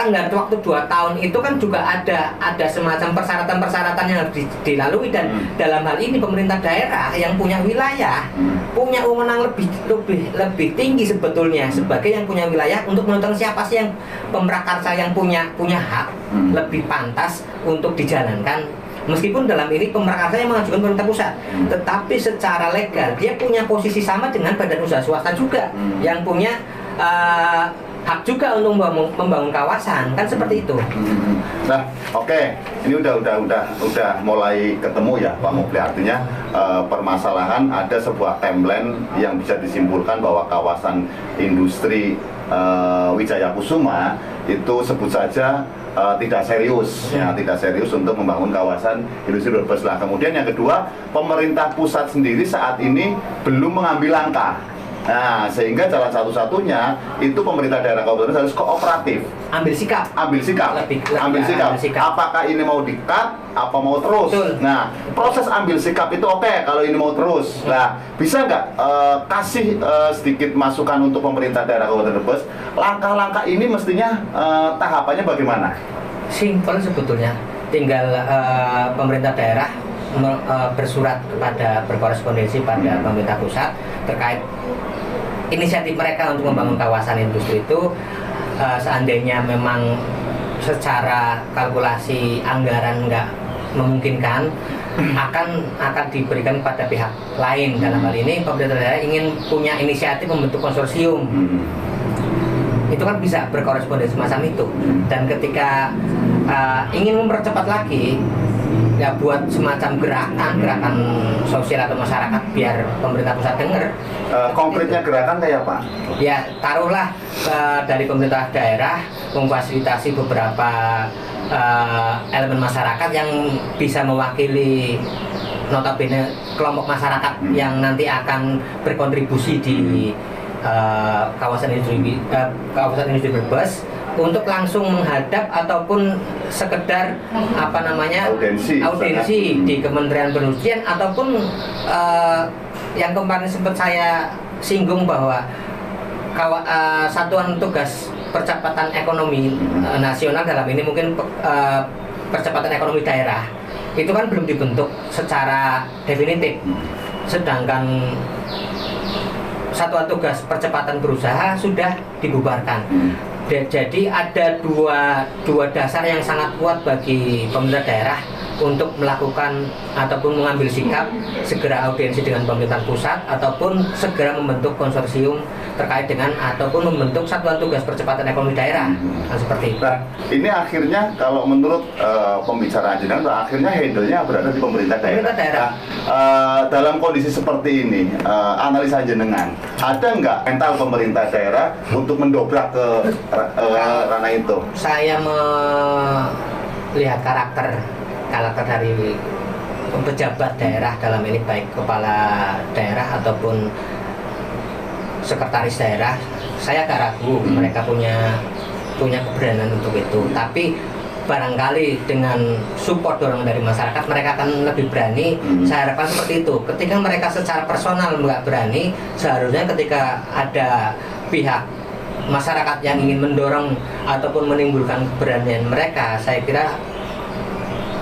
tenggat waktu 2 tahun itu kan juga ada semacam persyaratan-persyaratan yang harus dilalui, dan dalam hal ini pemerintah daerah yang punya wilayah punya wewenang lebih tinggi sebetulnya sebagai yang punya wilayah untuk menentukan siapa sih yang pemrakarsa yang punya hak lebih pantas untuk dijalankan. Meskipun dalam ini pemrakarsa yang mengajukan pemerintah pusat, tetapi secara legal dia punya posisi sama dengan badan usaha swasta juga yang punya hak juga untuk membangun kawasan, kan seperti itu. Nah, oke. Ini udah mulai ketemu ya Pak Mufli. Artinya permasalahan ada sebuah timeline yang bisa disimpulkan bahwa kawasan industri Wijaya Kusuma itu sebut saja tidak serius, ya, tidak serius untuk membangun kawasan industri Brebes. Lah, kemudian yang kedua, pemerintah pusat sendiri saat ini belum mengambil langkah. Nah, sehingga jalan satu-satunya itu pemerintah daerah kabupaten harus kooperatif, ambil sikap. Apakah ini mau di-cut, apa mau terus? Betul. Nah, proses ambil sikap itu oke kalau ini mau terus. Nah, bisa nggak kasih sedikit masukan untuk pemerintah daerah kabupaten Brebes? Langkah-langkah ini mestinya tahapannya bagaimana? Simpel sebetulnya, tinggal pemerintah daerah berkorespondensi pada pemerintah pusat terkait inisiatif mereka untuk membangun kawasan industri itu. Seandainya memang secara kalkulasi anggaran nggak memungkinkan, akan diberikan kepada pihak lain. Dalam hal ini pemerintah daerah ingin punya inisiatif membentuk konsorsium, itu kan bisa berkorespondensi semacam itu. Dan ketika ingin mempercepat lagi, ya buat semacam gerakan sosial atau masyarakat biar pemerintah pusat dengar. Konkretnya gerakan kayak apa? Ya taruhlah dari pemerintah daerah memfasilitasi beberapa elemen masyarakat yang bisa mewakili notabene kelompok masyarakat yang nanti akan berkontribusi di kawasan industri Brebes untuk langsung menghadap ataupun sekedar audiensi di Kementerian Perindustrian, ataupun yang kemarin sempat saya singgung bahwa Satuan Tugas Percepatan Ekonomi Nasional, dalam ini mungkin Percepatan Ekonomi Daerah, itu kan belum dibentuk secara definitif, sedangkan Satuan Tugas Percepatan Berusaha sudah dibubarkan. Jadi ada dua dasar yang sangat kuat bagi pemerintah daerah untuk melakukan ataupun mengambil sikap segera audiensi dengan pemerintah pusat, ataupun segera membentuk konsorsium terkait dengan ataupun membentuk Satuan Tugas Percepatan Ekonomi Daerah. Nah, seperti itu. Nah, ini akhirnya kalau menurut pembicaraan jenengan, akhirnya handle-nya berada di pemerintah daerah. Nah, dalam kondisi seperti ini, analisa jenengan, ada nggak mental pemerintah daerah untuk mendobrak ke ranah itu? Saya melihat karakter dari pejabat daerah, dalam ini baik kepala daerah ataupun sekretaris daerah, saya agak ragu mereka punya keberanian untuk itu. Tapi barangkali dengan support dorongan dari masyarakat mereka akan lebih berani. Saya harapkan seperti itu. Ketika mereka secara personal nggak berani, seharusnya ketika ada pihak masyarakat yang ingin mendorong ataupun menimbulkan keberanian mereka, saya kira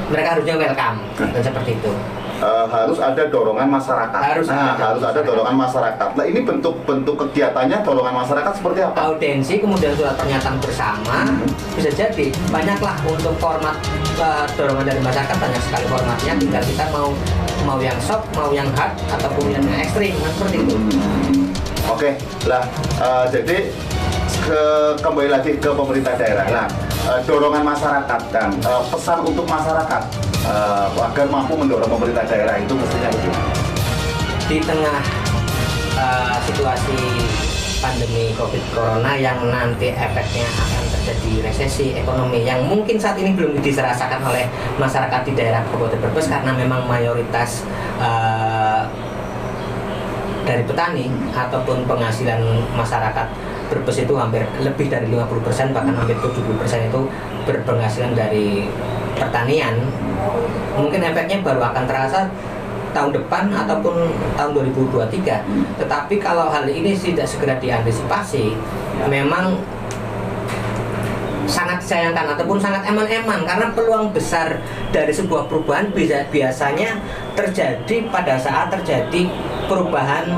mereka harusnya welcome, dan seperti itu. Harus ada dorongan masyarakat. Harus ada dorongan masyarakat. Nah, ini bentuk kegiatannya dorongan masyarakat seperti apa? Audiensi, kemudian surat pernyataan bersama, bisa jadi banyaklah untuk format dorongan dari masyarakat, banyak sekali formatnya. Tinggal kita mau yang soft, mau yang hard, ataupun yang ekstrim, seperti itu. Oke, lah jadi kembali lagi ke pemerintah daerah. Nah, dorongan masyarakat dan pesan untuk masyarakat agar mampu mendorong pemerintah daerah itu mestinya bagaimana? Di tengah situasi pandemi COVID Corona yang nanti efeknya akan terjadi resesi ekonomi yang mungkin saat ini belum dirasakan oleh masyarakat di daerah Kabupaten Brebes karena memang mayoritas dari petani ataupun penghasilan masyarakat Brebes itu hampir lebih dari 50%, bahkan hampir 70% itu berpenghasilan dari pertanian. Mungkin efeknya baru akan terasa tahun depan ataupun tahun 2023. Tetapi kalau hal ini tidak segera diantisipasi, memang sangat disayangkan ataupun sangat eman-eman, karena peluang besar dari sebuah perubahan biasanya terjadi pada saat terjadi perubahan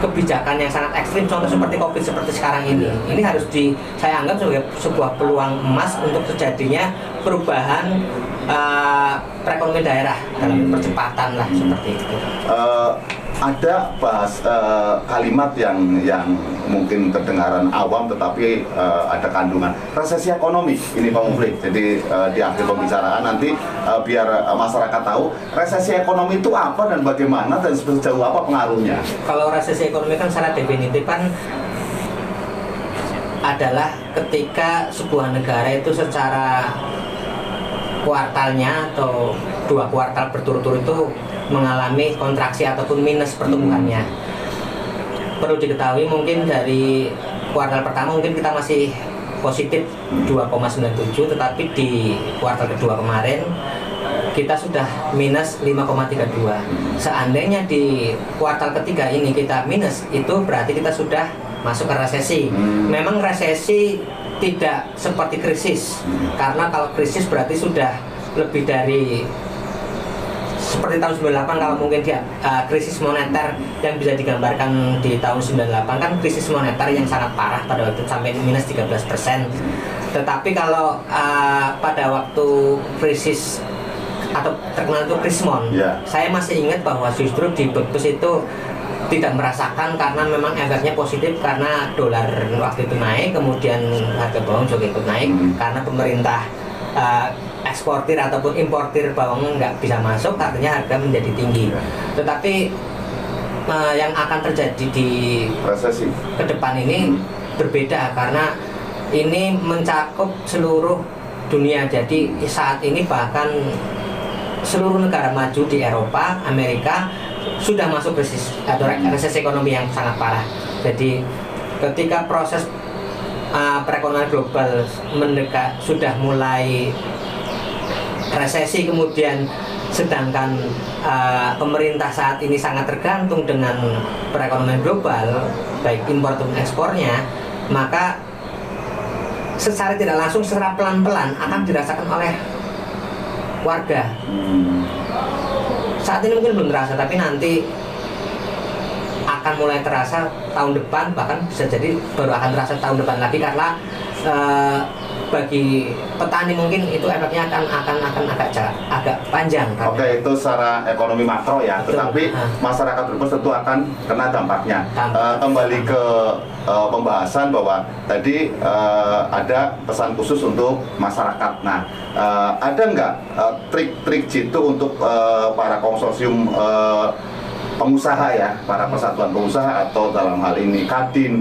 kebijakan yang sangat ekstrim, contoh seperti COVID seperti sekarang ini. Ini harus saya anggap sebagai sebuah peluang emas untuk terjadinya perubahan perekonomian daerah dalam percepatan lah, seperti itu. Ada kalimat yang mungkin kedengaran awam tetapi ada kandungan resesi ekonomi ini Pak Mufli. Jadi di akhir pembicaraan nanti biar masyarakat tahu resesi ekonomi itu apa dan bagaimana dan sejauh apa pengaruhnya. Kalau resesi ekonomi kan secara definitif kan adalah ketika sebuah negara itu secara kuartalnya atau 2 kuartal berturut-turut itu mengalami kontraksi ataupun minus pertumbuhannya. Perlu diketahui mungkin dari kuartal pertama mungkin kita masih positif 2,97, tetapi di kuartal kedua kemarin kita sudah minus 5,32. Seandainya di kuartal ketiga ini kita minus, itu berarti kita sudah masuk ke resesi. Memang resesi tidak seperti krisis, karena kalau krisis berarti sudah lebih dari seperti tahun 98. Kalau mungkin dia krisis moneter yang bisa digambarkan di tahun 98 kan krisis moneter yang sangat parah pada waktu sampai minus 13%. Tetapi kalau pada waktu krisis atau terkenal itu Krismon, saya masih ingat bahwa justru di Bebes itu tidak merasakan, karena memang efeknya positif karena dolar waktu itu naik, kemudian harga bawang juga ikut naik karena pemerintah eksportir ataupun importir bawang nggak bisa masuk, artinya harga menjadi tinggi. Tetapi yang akan terjadi di resesi ke depan ini berbeda, karena ini mencakup seluruh dunia. Jadi saat ini bahkan seluruh negara maju di Eropa, Amerika sudah masuk resesi atau resesi ekonomi yang sangat parah. Jadi ketika proses perekonomian global sudah mulai resesi, kemudian sedangkan pemerintah saat ini sangat tergantung dengan perekonomian global, baik impor maupun ekspornya, maka secara tidak langsung, secara pelan-pelan akan dirasakan oleh warga. Saat ini mungkin belum terasa, tapi nanti akan mulai terasa tahun depan, bahkan bisa jadi baru akan terasa tahun depan lagi, karena bagi petani mungkin itu efeknya akan agak panjang. Oke, itu secara ekonomi makro ya. Betul. Tetapi masyarakat Brebes tentu akan kena dampaknya. Kembali ke pembahasan bahwa tadi ada pesan khusus untuk masyarakat. Nah, ada nggak trik-trik jitu untuk para konsorsium pengusaha ya, para persatuan pengusaha atau dalam hal ini Kadin,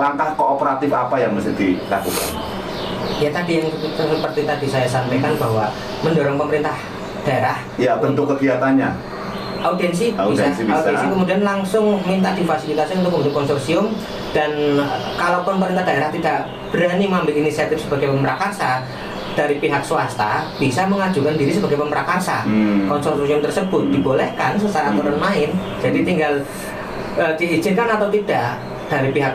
langkah kooperatif apa yang mesti dilakukan? Ya tadi yang seperti tadi saya sampaikan bahwa mendorong pemerintah daerah. Ya, bentuk kegiatannya. Audiensi bisa. Kemudian langsung minta difasilitasi untuk membentuk konsorsium, dan kalau pemerintah daerah tidak berani mengambil inisiatif sebagai pemrakarsa, dari pihak swasta bisa mengajukan diri sebagai pemrakarsa. Konsorsium tersebut dibolehkan secara aturan main, jadi tinggal diizinkan atau tidak dari pihak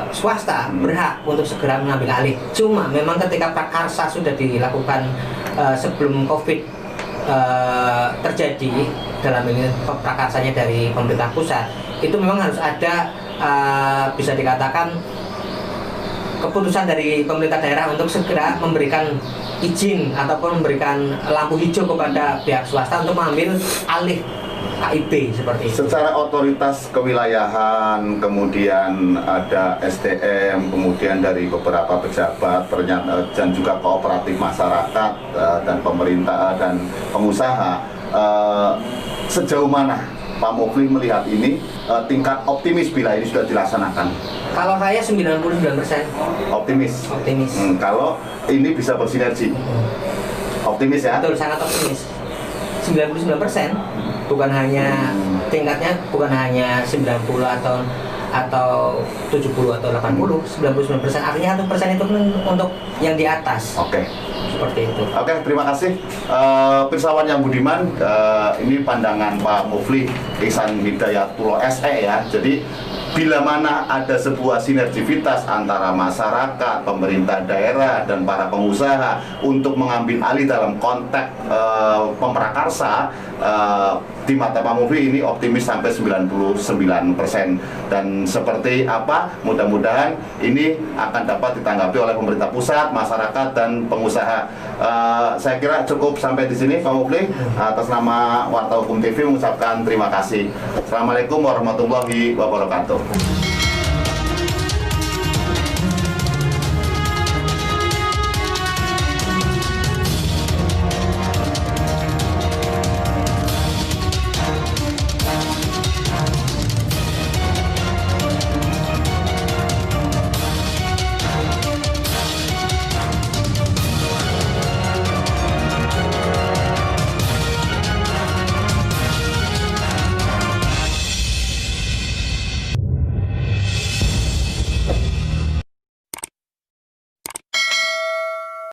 swasta berhak untuk segera mengambil alih. Cuma memang ketika prakarsa sudah dilakukan sebelum COVID terjadi, dalam ini prakarsanya dari pemerintah pusat, itu memang harus ada bisa dikatakan keputusan dari pemerintah daerah untuk segera memberikan izin ataupun memberikan lampu hijau kepada pihak swasta untuk mengambil alih KIP seperti itu. Secara otoritas kewilayahan, kemudian ada SDM, kemudian dari beberapa pejabat, dan juga kooperatif masyarakat dan pemerintah dan pengusaha, sejauh mana Pak Mufli melihat ini tingkat optimis bila ini sudah dilaksanakan? Kalau saya 99% optimis. Kalau ini bisa bersinergi, optimis ya? Betul, sangat optimis. 99%, bukan hanya tingkatnya bukan hanya 90 atau 70 atau 80, 99%, artinya 1% itu untuk yang di atas. Oke. Seperti itu. Oke, terima kasih pirsawan yang budiman. Ini pandangan Pak Mufli Ihsan Hidayatullah SE ya. Jadi bila mana ada sebuah sinergivitas antara masyarakat, pemerintah daerah, dan para pengusaha untuk mengambil alih dalam konteks pemrakarsa, di mata Pak Mufli ini optimis sampai 99%. Dan seperti apa, mudah-mudahan ini akan dapat ditanggapi oleh pemerintah pusat, masyarakat, dan pengusaha. Saya kira cukup sampai di sini Pak Mufli. Atas nama Warta Hukum TV mengucapkan terima kasih. Assalamualaikum warahmatullahi wabarakatuh.